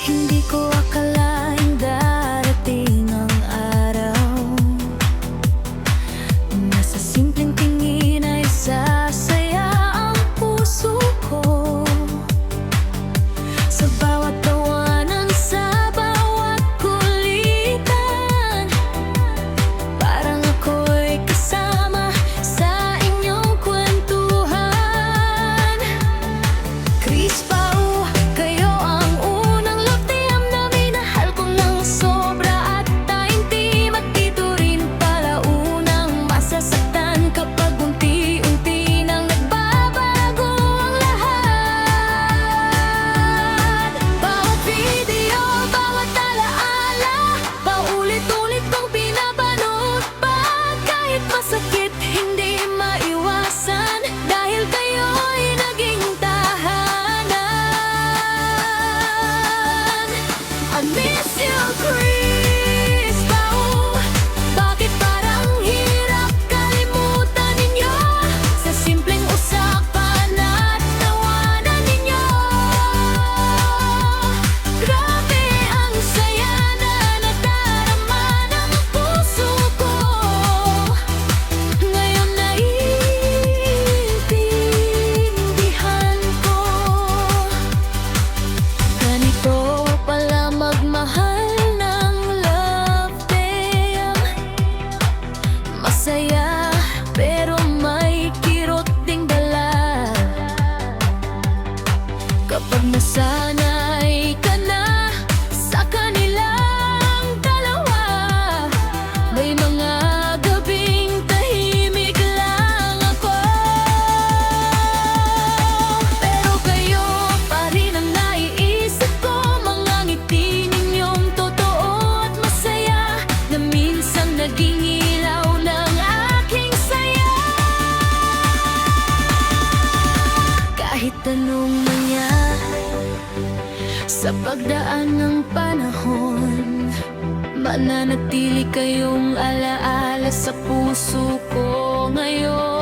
Hindi ko akalaing darating ang araw na sa simpleng tingin ay sasaya ang puso ko. Sa bawat tawanan, sa bawat kulitan, parang ako'y kasama sa inyong kwentuhan. Chris Pao, kayo ang unang love team na minahal ko ng sobra at taimtim. At dito rin pala unang masasaktan kapag unti-unti nang nagbabago ang lahat. Bawat video, bawat alaala, paulit-ulit kong pinapanood pa. Kahit masakit, hindi maiwasan dahil kayo'y naging tahanan. I miss you, Chris Pao. Bakit parang hirap kalimutan ninyo sa simpleng usapan at tawanan ninyo? Grabe ang saya na nadarama ng puso ko. Ngayon naiintindihan ko. Ganito pala magmahal ng love team. Masaya pero may kirot ding dala. Kapag nasanay ka na sa kanilang dalawa, may mga gabing tahimik lang ako. Pero kayo pa rin ang naiisip ko, mga ngiti ninyong totoo at masaya na minsan naging ilaw ng aking saya. Kahit anong mangyari sa pagdaan ng panahon, mananatili kayong alaala sa puso ko ngayon.